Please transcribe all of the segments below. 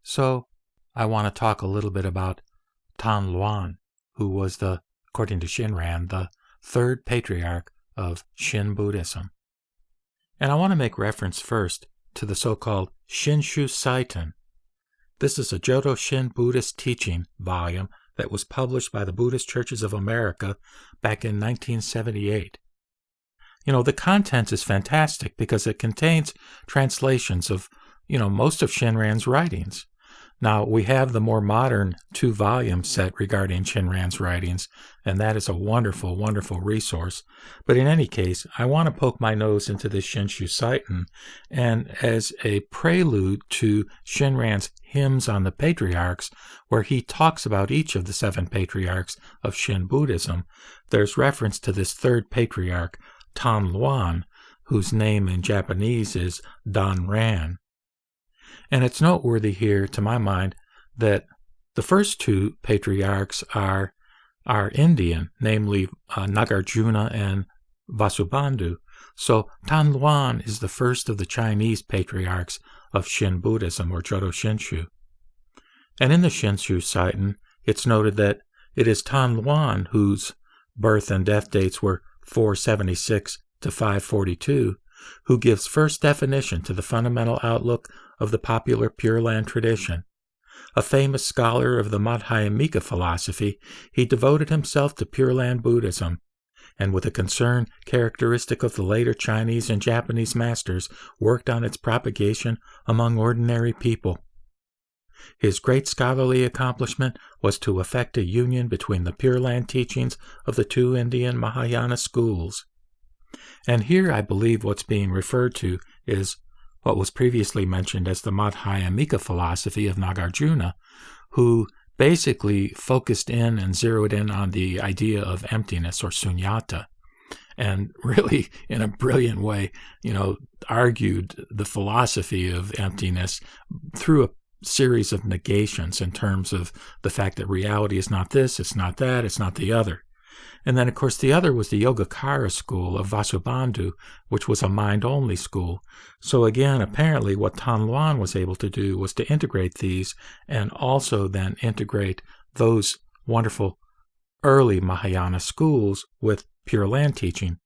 So I want to talk a little bit about Tanluan, who was according to Shinran, the third patriarch of Shin Buddhism. And I want to make reference first to the so-called Shinshu Seiten. This is a Jodo Shin Buddhist teaching volume that was published by the Buddhist Churches of America back in 1978. The content is fantastic because it contains translations of, most of Shinran's writings. Now, we have the more modern 2-volume set regarding Shinran's writings, and that is a wonderful, wonderful resource. But in any case, I want to poke my nose into this Shinshu Seiten, and as a prelude to Shinran's Hymns on the Patriarchs, where he talks about each of the 7 patriarchs of Shin Buddhism, there's reference to this third patriarch, Tanluan, whose name in Japanese is Danran. And it's noteworthy here, to my mind, that the first 2 patriarchs are Indian, namely Nagarjuna and Vasubandhu. So Tanluan is the first of the Chinese patriarchs of Shin Buddhism, or Jodo Shinshu. And in the Shinshu Seiten, it's noted that it is Tanluan, whose birth and death dates were 476 to 542, who gives first definition to the fundamental outlook of the popular Pure Land tradition. A famous scholar of the Madhyamika philosophy, he devoted himself to Pure Land Buddhism, and with a concern characteristic of the later Chinese and Japanese masters, worked on its propagation among ordinary people. His great scholarly accomplishment was to effect a union between the Pure Land teachings of the 2 Indian Mahayana schools. And here I believe what's being referred to is what was previously mentioned as the Madhyamika philosophy of Nagarjuna, who basically focused in and zeroed in on the idea of emptiness, or sunyata, and really, in a brilliant way, argued the philosophy of emptiness through a series of negations in terms of the fact that reality is not this, it's not that, it's not the other. And then, of course, the other was the Yogacara school of Vasubandhu, which was a mind-only school. So again, apparently what Tanluan was able to do was to integrate these, and also then integrate those wonderful early Mahayana schools with Pure Land teaching.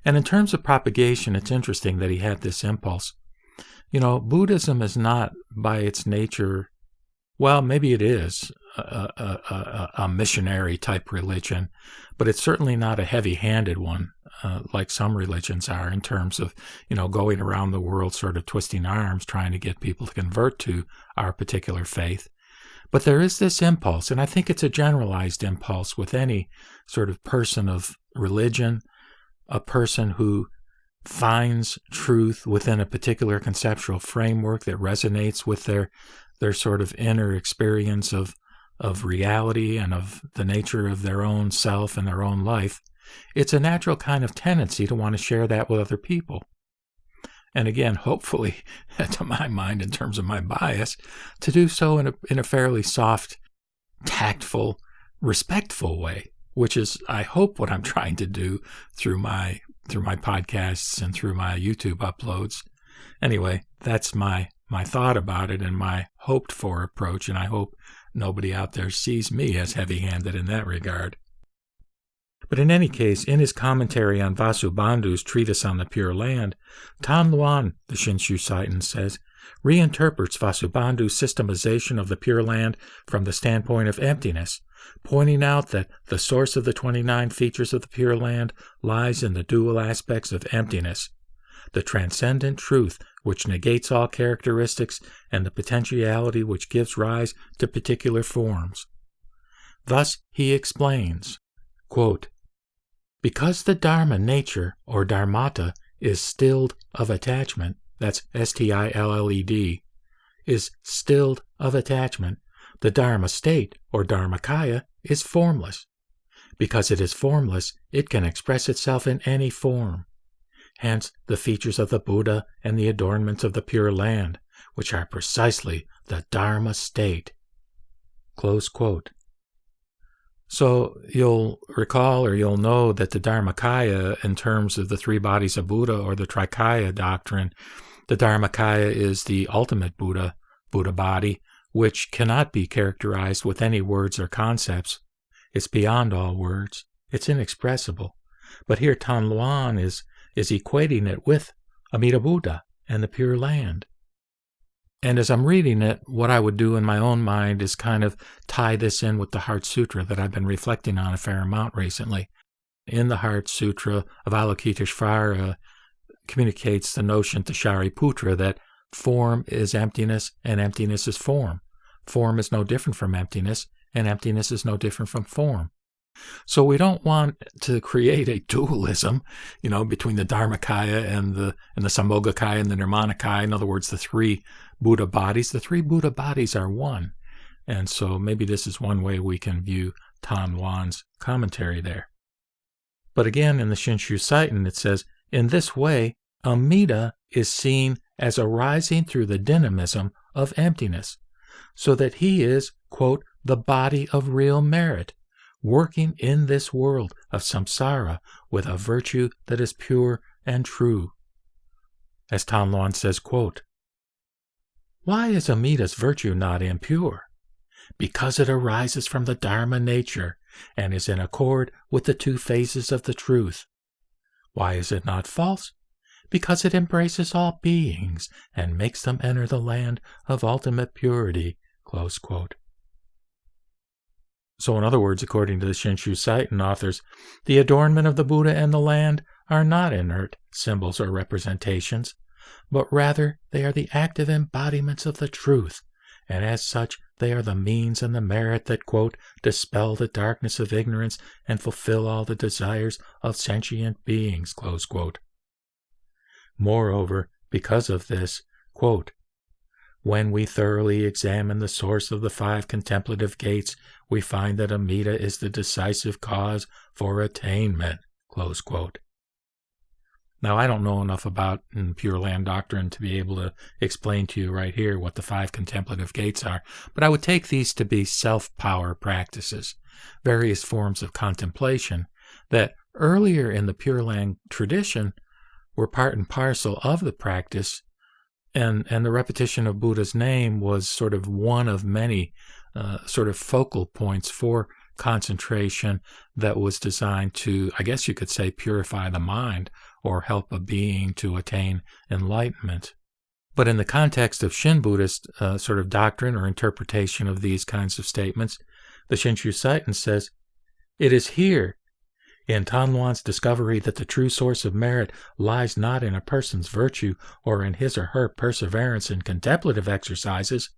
And in terms of propagation, it's interesting that he had this impulse. Buddhism is not, by its nature, well, maybe it is a missionary-type religion, but it's certainly not a heavy-handed one, like some religions are, in terms of, going around the world sort of twisting arms, trying to get people to convert to our particular faith. But there is this impulse, and I think it's a generalized impulse with any sort of person of religion, a person who finds truth within a particular conceptual framework that resonates with their sort of inner experience of reality and of the nature of their own self and their own life. It's a natural kind of tendency to want to share that with other people. And again, hopefully, to my mind, in terms of my bias, to do so in a fairly soft, tactful, respectful way, which is, I hope, what I'm trying to do through my podcasts and through my YouTube uploads. Anyway, that's my thought about it and my hoped-for approach, and I hope nobody out there sees me as heavy-handed in that regard. But in any case, in his commentary on Vasubandhu's treatise on the Pure Land, Tanluan, the Shinshu Seiten says, reinterprets Vasubandhu's systemization of the Pure Land from the standpoint of emptiness, pointing out that the source of the 29 features of the Pure Land lies in the dual aspects of emptiness, the transcendent truth which negates all characteristics, and the potentiality which gives rise to particular forms. Thus he explains, quote, because the Dharma nature, or Dharmata, is stilled of attachment, that's S-T-I-L-L-E-D, is stilled of attachment, the Dharma state, or Dharmakaya, is formless. Because it is formless, it can express itself in any form. Hence the features of the Buddha and the adornments of the Pure Land, which are precisely the Dharma state. Close quote. So you'll recall, or you'll know, that the Dharmakaya, in terms of the 3 bodies of Buddha or the Trikaya doctrine, the Dharmakaya is the ultimate Buddha, Buddha body, which cannot be characterized with any words or concepts. It's beyond all words. It's inexpressible. But here Tanluan is equating it with Amida Buddha and the Pure Land. And as I'm reading it, what I would do in my own mind is kind of tie this in with the Heart Sutra that I've been reflecting on a fair amount recently. In the Heart Sutra, Avalokiteshvara communicates the notion to Shariputra that form is emptiness and emptiness is form. Form is no different from emptiness, and emptiness is no different from form. So we don't want to create a dualism, between the Dharmakaya and the Sambhogakaya and the Nirmanakaya. In other words, the three Buddha bodies. The three Buddha bodies are one. And so maybe this is one way we can view Tanluan's commentary there. But again, in the Shinshu Seiten, it says, in this way, Amida is seen as arising through the dynamism of emptiness, so that he is, quote, the body of real merit, working in this world of samsara with a virtue that is pure and true. As Tanluan says, quote, why is Amida's virtue not impure? Because it arises from the Dharma nature and is in accord with the two phases of the truth. Why is it not false? Because it embraces all beings and makes them enter the land of ultimate purity. Close quote. So in other words, according to the Shinshu Seiten authors, the adornment of the Buddha and the land are not inert symbols or representations, but rather they are the active embodiments of the truth, and as such they are the means and the merit that, quote, dispel the darkness of ignorance and fulfill all the desires of sentient beings, close quote. Moreover, because of this, quote, when we thoroughly examine the source of the 5 contemplative gates, we find that Amida is the decisive cause for attainment, close quote. Now, I don't know enough about Pure Land doctrine to be able to explain to you right here what the 5 contemplative gates are, but I would take these to be self-power practices, various forms of contemplation that earlier in the Pure Land tradition were part and parcel of the practice, and the repetition of Buddha's name was sort of one of many sort of focal points for concentration that was designed to, I guess you could say, purify the mind or help a being to attain enlightenment. But in the context of Shin Buddhist sort of doctrine or interpretation of these kinds of statements, the Shinshu Seiten says, it is here, in Tanluan's discovery that the true source of merit lies not in a person's virtue or in his or her perseverance in contemplative exercises,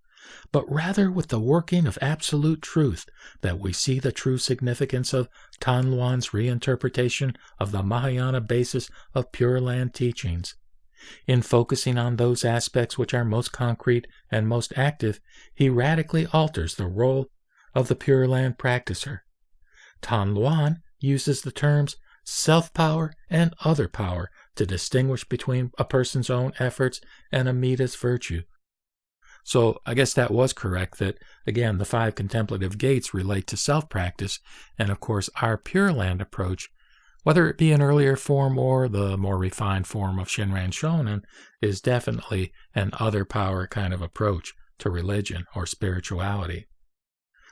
but rather with the working of absolute truth, that we see the true significance of Tanluan's reinterpretation of the Mahayana basis of Pure Land teachings. In focusing on those aspects which are most concrete and most active, he radically alters the role of the Pure Land practicer. Tanluan uses the terms self-power and other power to distinguish between a person's own efforts and Amida's virtue. So I guess that was correct that, again, the 5 contemplative gates relate to self-practice, and of course our Pure Land approach, whether it be an earlier form or the more refined form of Shinran Shonin, is definitely an other power kind of approach to religion or spirituality.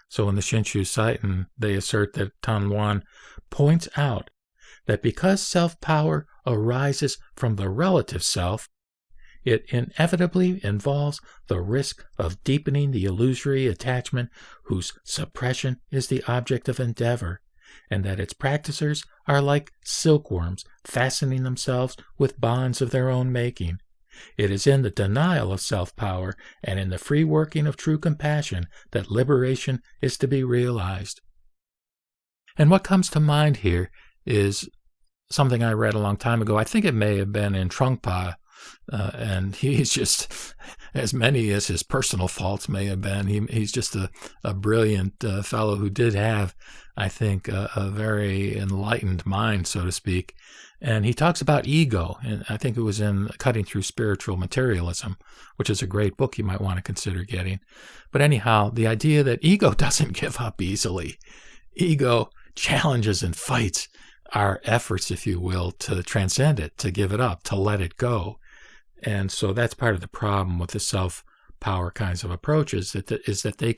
So in the Shinshu Seiten, they assert that Tanluan points out that because self-power arises from the relative self, it inevitably involves the risk of deepening the illusory attachment whose suppression is the object of endeavor, and that its practicers are like silkworms fastening themselves with bonds of their own making. It is in the denial of self-power and in the free working of true compassion that liberation is to be realized. And what comes to mind here is something I read a long time ago. I think it may have been in Trungpa, and he's just, as many as his personal faults may have been, he's just a brilliant fellow who did have, I think, a very enlightened mind, so to speak. And he talks about ego, and I think it was in Cutting Through Spiritual Materialism, which is a great book you might want to consider getting. But anyhow, the idea that ego doesn't give up easily. Ego challenges and fights our efforts, if you will, to transcend it, to give it up, to let it go. And so that's part of the problem with the power kinds of approaches is that they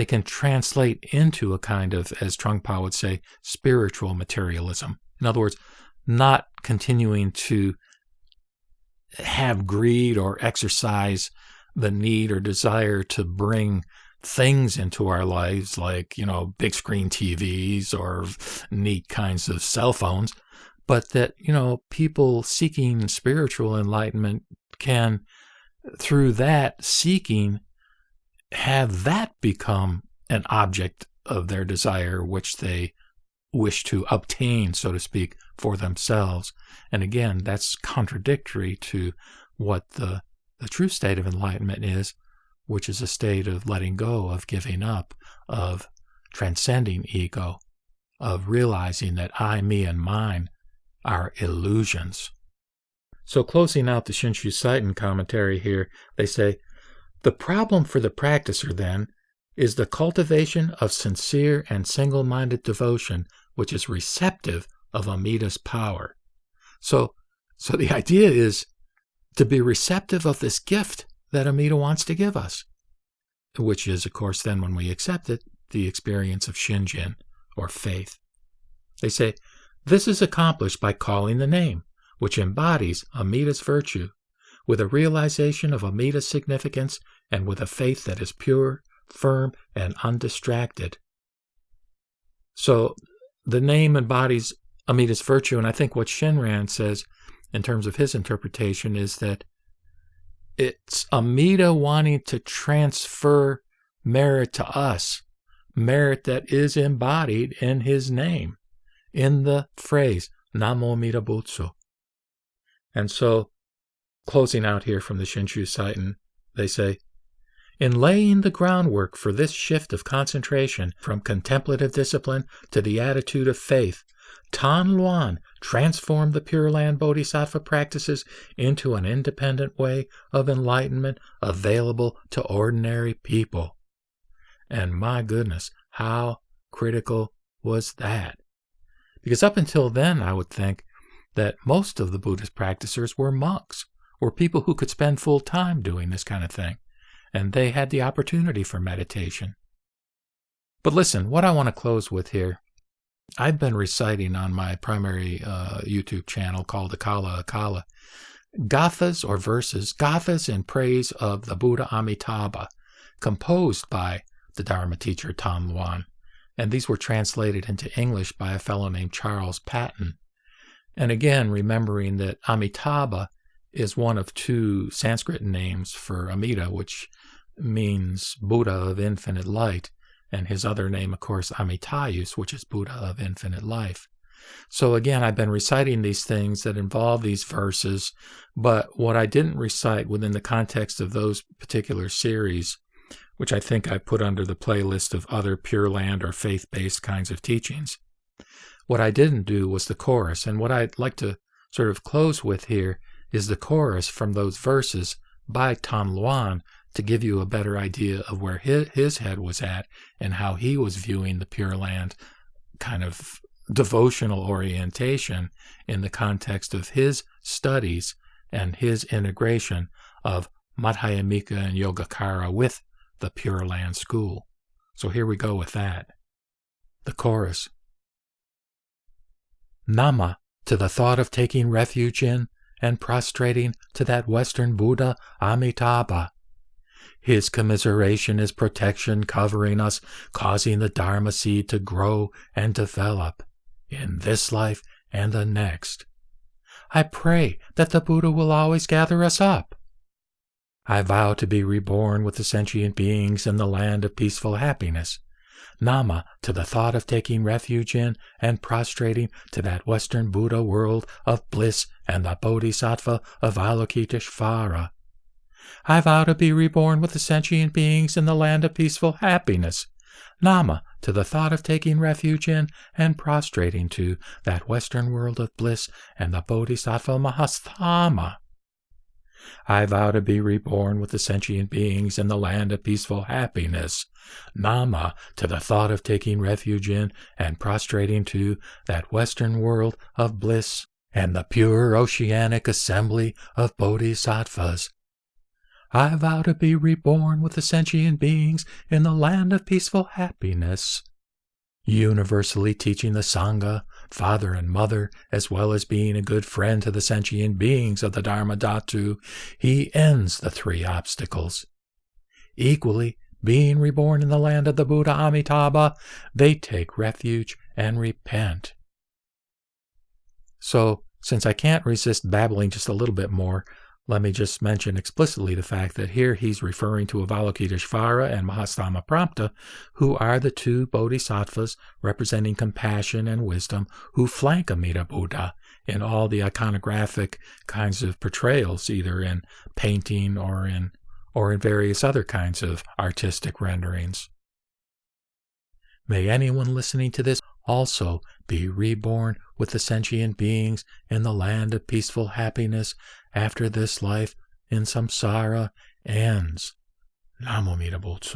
can translate into a kind of, as Trungpa would say, spiritual materialism. In other words, not continuing to have greed or exercise the need or desire to bring things into our lives like, big screen TVs or neat kinds of cell phones, but that, people seeking spiritual enlightenment can, through that seeking, have that become an object of their desire, which they wish to obtain, so to speak, for themselves. And again, that's contradictory to what the true state of enlightenment is, which is a state of letting go, of giving up, of transcending ego, of realizing that I, me, and mine are illusions. So closing out the Shinshu Seiten commentary here, they say, the problem for the practicer, then, is the cultivation of sincere and single-minded devotion, which is receptive of Amida's power. So the idea is to be receptive of this gift that Amida wants to give us, which is, of course, then when we accept it, the experience of Shinjin, or faith. They say, this is accomplished by calling the name, which embodies Amida's virtue, with a realization of Amida's significance and with a faith that is pure, firm, and undistracted. So the name embodies Amida's virtue, and I think what Shinran says in terms of his interpretation is that it's Amida wanting to transfer merit to us, merit that is embodied in his name, in the phrase, Namu Amida Buts. And so, closing out here from the Shinshu Seiten, they say, in laying the groundwork for this shift of concentration from contemplative discipline to the attitude of faith, Tanluan transformed the Pure Land Bodhisattva practices into an independent way of enlightenment available to ordinary people. And my goodness, how critical was that? Because up until then, I would think that most of the Buddhist practitioners were monks, or people who could spend full time doing this kind of thing, and they had the opportunity for meditation. But listen, what I want to close with here, I've been reciting on my primary YouTube channel called Akala Akala, Gathas or verses, Gathas in praise of the Buddha Amitabha, composed by the Dharma teacher Tanluan. And these were translated into English by a fellow named Charles Patton. And again, remembering that Amitabha is one of two Sanskrit names for Amida, which means Buddha of infinite light, and his other name, of course, Amitayus, which is Buddha of infinite life. So again, I've been reciting these things that involve these verses, but what I didn't recite within the context of those particular series, which I think I put under the playlist of other Pure Land or faith-based kinds of teachings, what I didn't do was the chorus. And what I'd like to sort of close with here is the chorus from those verses by Tanluan to give you a better idea of where his head was at and how he was viewing the Pure Land kind of devotional orientation in the context of his studies and his integration of Madhyamika and Yogacara with the Pure Land school. So here we go with that. The chorus. Nama to the thought of taking refuge in and prostrating to that Western Buddha Amitabha. His commiseration is protection covering us, causing the Dharma seed to grow and develop in this life and the next. I pray that the Buddha will always gather us up. I vow to be reborn with the sentient beings in the land of peaceful happiness. Nama to the thought of taking refuge in and prostrating to that Western Buddha world of bliss and the Bodhisattva of Avalokiteshvara. I vow to be reborn with the sentient beings in the land of peaceful happiness. Nama to the thought of taking refuge in and prostrating to that Western world of bliss and the Bodhisattva Mahasthama. I vow to be reborn with the sentient beings in the land of peaceful happiness. Nama to the thought of taking refuge in and prostrating to that Western world of bliss and the pure oceanic assembly of Bodhisattvas. I vow to be reborn with the sentient beings in the land of peaceful happiness. Universally teaching the Sangha, father and mother, as well as being a good friend to the sentient beings of the Dharma Dhatu, he ends the 3 obstacles. Equally, being reborn in the land of the Buddha Amitabha, they take refuge and repent. So, since I can't resist babbling just a little bit more, let me just mention explicitly the fact that here he's referring to Avalokiteshvara and Mahastama Prampta, who are the 2 bodhisattvas representing compassion and wisdom who flank Amida Buddha in all the iconographic kinds of portrayals, either in painting or in various other kinds of artistic renderings. May anyone listening to this also be reborn with the sentient beings in the land of peaceful happiness after this life in samsara ends. Namu Amida Buts.